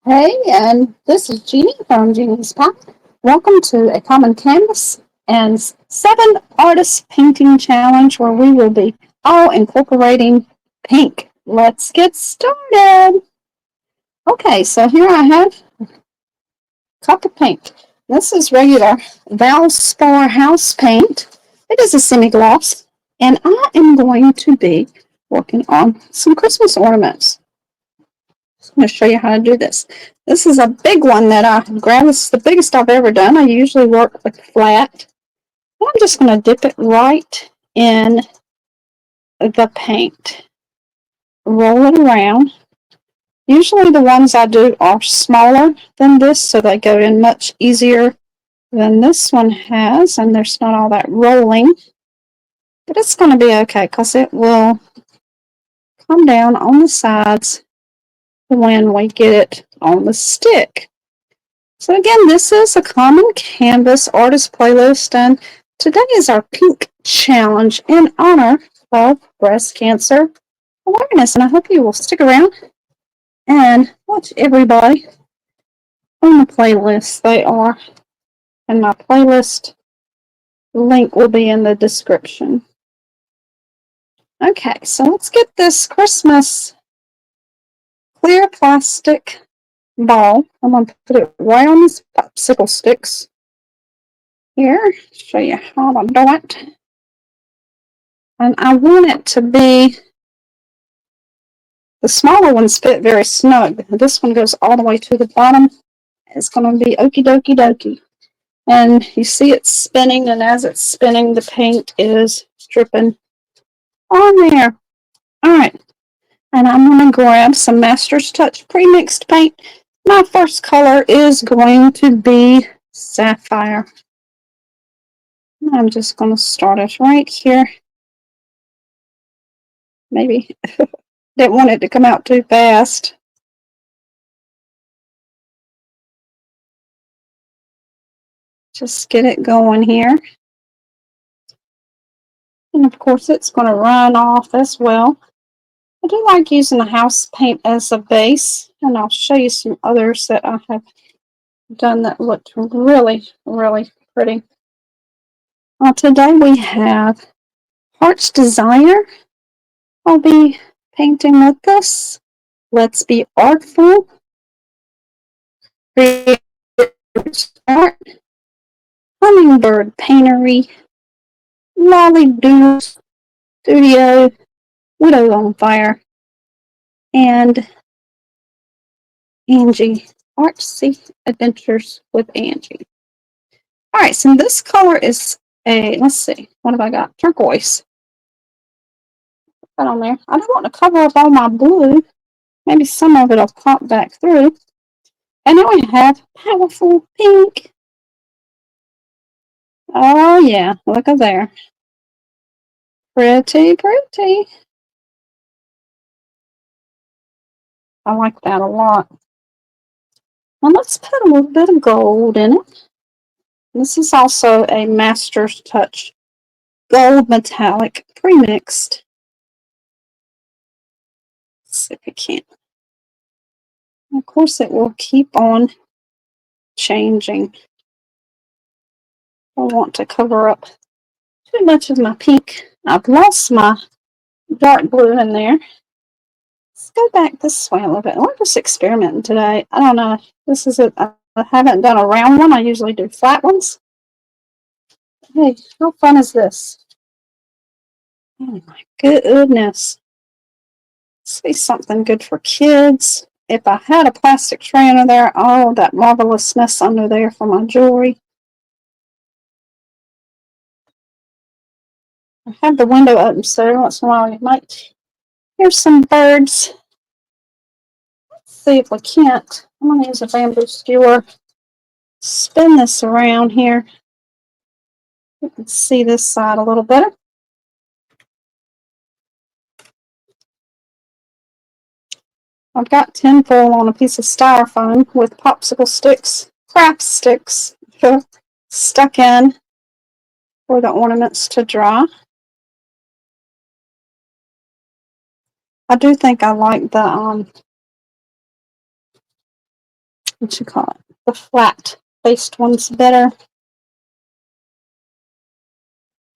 Hey, and this is Jeannie from Jeannie's Pack. Welcome to a common canvas and 7 artist painting challenge where we will be all incorporating pink. Let's get started. Okay, so here I have a cup of paint. This is regular Valspar house paint. It is a semi-gloss, and I am going to be working on some Christmas ornaments. I'm going to show you how to do this. This is a big one that I grabbed. It's the biggest I've ever done. I usually work with flat. I'm just going to dip it right in the paint. Roll it around. Usually the ones I do are smaller than this, so they go in much easier than this one has, and there's not all that rolling. But it's going to be okay because it will come down on the sides when we get it on the stick. So again, this is a common canvas artist playlist, and today is our pink challenge in honor of breast cancer awareness. And I hope you will stick around and watch everybody on the playlist they are. And my playlist link will be in the description. Okay, so let's get this Christmas clear plastic ball. I'm going to put it right on these popsicle sticks. Here, show you how to do it. And I want it to be, the smaller ones fit very snug. This one goes all the way to the bottom. It's going to be okie dokie dokie. And you see it spinning, and as it's spinning, the paint is dripping on there. All right. And I'm going to grab some MastersTouch pre-mixed paint. My first color is going to be Sapphire. I'm just going to start it right here. Maybe didn't want it to come out too fast. Just get it going here. And of course it's going to run off as well. I do like using the house paint as a base, and I'll show you some others that I have done that looked really, really pretty. Today we have Heart's Desire. I'll be painting with this. Let's Be Artful. Create Art. Hummingbird Paintery. Lolly Doodle Studio. Widow on Fire. And Angie. Artsy Adventures with Angie. All right, so this color is let's see, what have I got? Turquoise. Put that on there. I don't want to cover up all my blue. Maybe some of it will pop back through. And then we have Powerful Pink. Oh, yeah, look at there. Pretty, pretty. I like that a lot. Now let's put a little bit of gold in it. This is also a MastersTouch gold metallic pre-mixed. Let's see if we can. Of course, it will keep on changing. I don't want to cover up too much of my pink. I've lost my dark blue in there. Let's go back this way a little bit. We're just experimenting today. I don't know. This is it. I haven't done a round one. I usually do flat ones. Hey, how fun is this? Oh my goodness. Let's see something good for kids. If I had a plastic tray under there, oh, that marvelousness under there for my jewelry. I have the window open, so every once in a while you might hear some birds. Let's see if we can't. I'm going to use a bamboo skewer. Spin this around here. You can see this side a little better. I've got tinfoil on a piece of styrofoam with popsicle sticks, craft sticks, stuck in for the ornaments to dry. I do think I like the what you call it, the flat faced one's better.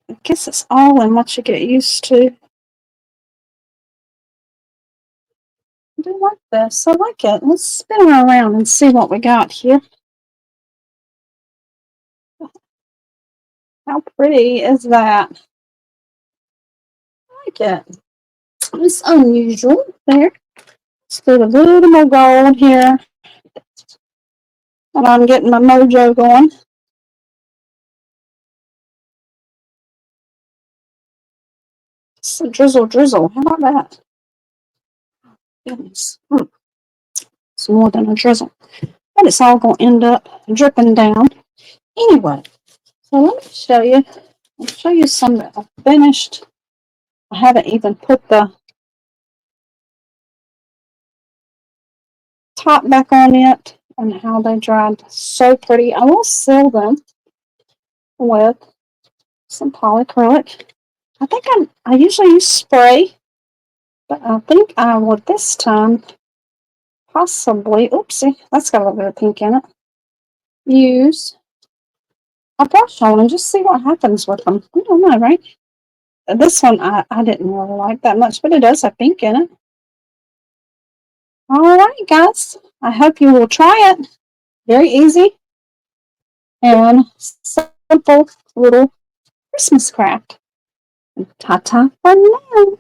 I guess it's all in what you get used to. I do like this. I like it. Let's spin her around and see what we got here. How pretty is that? I like it. It's unusual there. Let's put a little more gold here. And I'm getting my mojo going. Some drizzle, drizzle. How about that? Goodness. It's more than a drizzle. But it's all going to end up dripping down. Anyway, so let me show you. I'll show you some that I've finished. I haven't even put the top back on it and how they dried so pretty. I will seal them with some polyacrylic. I think I usually use spray, but I think I would this time possibly, oopsie, that's got a little bit of pink in it, use a brush on and just see what happens with them. I don't know, right? This one I didn't really like that much, but it does have pink in it. All right, guys. I hope you will try it. Very easy and simple little Christmas craft. Ta-ta for now.